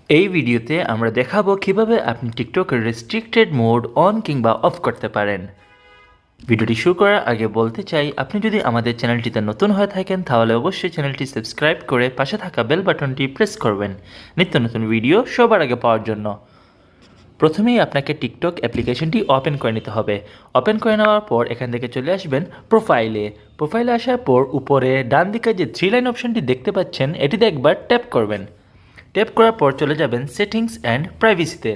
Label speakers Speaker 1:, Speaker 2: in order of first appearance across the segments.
Speaker 1: এই ভিডিওতে আমরা দেখাবো কিভাবে আপনি টিকটকের রেস্ট্রিক্টেড মোড অন কিংবা অফ করতে পারেন। ভিডিওটি শুরু করার আগে বলতে চাই, আপনি যদি আমাদের চ্যানেলটিতে নতুন হয়ে থাকেন তাহলে অবশ্যই চ্যানেলটি সাবস্ক্রাইব করে পাশে থাকা বেল বাটনটি প্রেস করবেন নিত্য নতুন ভিডিও সবার আগে পাওয়ার জন্য। প্রথমেই আপনাকে টিকটক অ্যাপ্লিকেশনটি ওপেন করে নিতে হবে। ওপেন করে নেওয়ার পর এখান থেকে চলে আসবেন প্রোফাইলে আসার পর উপরে ডান দিকে যে 3 লাইন অপশনটি দেখতে পাচ্ছেন এটিতে একবার ট্যাপ করবেন। ট্যাপ করার পর চলে যাবেন সেটিংস অ্যান্ড প্রাইভেসিতে।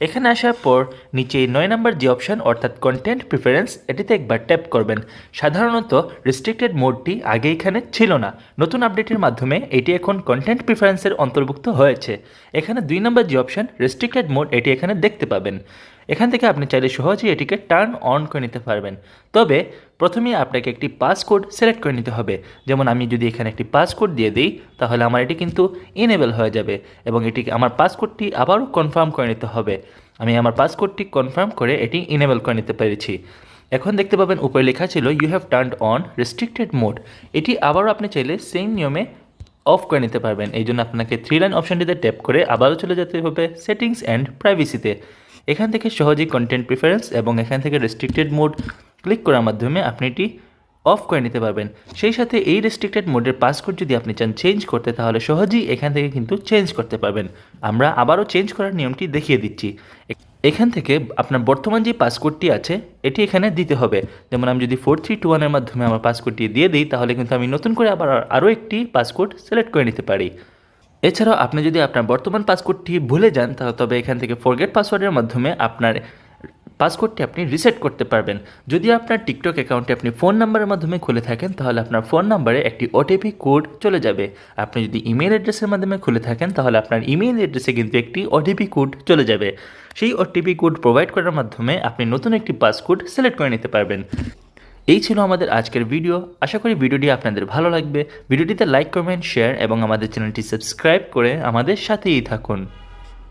Speaker 1: এখানে আসার পর নিচে 9 নম্বর যে অপশন অর্থাৎ কন্টেন্ট প্রিফারেন্স এটিতে একবার ট্যাপ করবেন। সাধারণত রেস্ট্রিক্টেড মোডটি আগে এখানে ছিল না, নতুন আপডেটের মাধ্যমে এটি এখন কন্টেন্ট প্রিফারেন্সের অন্তর্ভুক্ত হয়েছে। এখানে 2 নম্বর যে অপশন রেস্ট্রিক্টেড মোড এটি এখানে দেখতে পাবেন। এখান থেকে আপনি চাইলে সহজেই এটিকে টার্ন অন করে নিতে পারবেন। তবে প্রথমেই আপনাকে একটি পাসকোড সিলেক্ট করে নিতে হবে। যেমন আমি যদি এখানে একটি পাসকোড দিয়ে দিই তাহলে আমার এটি কিন্তু ইনেবল হয়ে যাবে এবং এটি আমার পাসকোডটি আবারও কনফার্ম করে নিতে হবে। আমি আমার পাসকোডটি কনফার্ম করে এটি ইনেবল করে নিতে পেরেছি। এখন দেখতে পাবেন উপরে লেখা ছিল you have turned on restricted mode. এটি আবারও আপনি চাইলে সেম নিয়মে অফ করে নিতে পারবেন। এই জন্য আপনাকে 3 লাইন অপশনটিতে ট্যাপ করে আবারও চলে যেতে হবে সেটিংস অ্যান্ড প্রাইভেসিতে। এখান থেকে সহজেই কন্টেন্ট প্রিফারেন্স এবং এখান থেকে রেস্ট্রিক্টেড মোড ক্লিক করার মাধ্যমে আপনি এটি অফ করে নিতে পারবেন। সেই সাথে এই রেস্ট্রিক্টেড মোডের পাসকোড যদি আপনি চান চেঞ্জ করতে তাহলে সহজেই এখান থেকে কিন্তু চেঞ্জ করতে পারবেন। আমরা আবারও চেঞ্জ করার নিয়মটি দেখিয়ে দিচ্ছি। এখান থেকে আপনার বর্তমান যে পাসকোডটি আছে এটি এখানে দিতে হবে। যেমন আমি যদি 4321 মাধ্যমে আমার পাসকোডটি দিয়ে দিই তাহলে কিন্তু আমি নতুন করে আরও একটি পাসকোড সিলেক্ট করে নিতে পারি। এছাড়াও আপনি যদি আপনার বর্তমান পাসকোডটি ভুলে যান তবে এখান থেকে ফরগেট পাসওয়ার্ডের মাধ্যমে আপনার পাসকোডটি আপনি রিসেট করতে পারবেন। যদি আপনার টিকটক অ্যাকাউন্টে আপনি ফোন নাম্বারের মাধ্যমে খুলে থাকেন তাহলে আপনার ফোন নাম্বারে একটি ওটিপি কোড চলে যাবে। আপনি যদি ইমেল অ্যাড্রেসের মাধ্যমে খুলে থাকেন তাহলে আপনার ইমেল অ্যাড্রেসে কিন্তু একটি ওটিপি কোড চলে যাবে। সেই ওটিপি কোড প্রোভাইড করার মাধ্যমে আপনি নতুন একটি পাসকোড সিলেক্ট করে নিতে পারবেন। এই ছিল আমাদের আজকের ভিডিও। আশা করি ভিডিওটি আপনাদের ভালো লাগবে। ভিডিওটিতে লাইক, কমেন্ট, শেয়ার এবং আমাদের চ্যানেলটি সাবস্ক্রাইব করে আমাদের সাথেই থাকুন।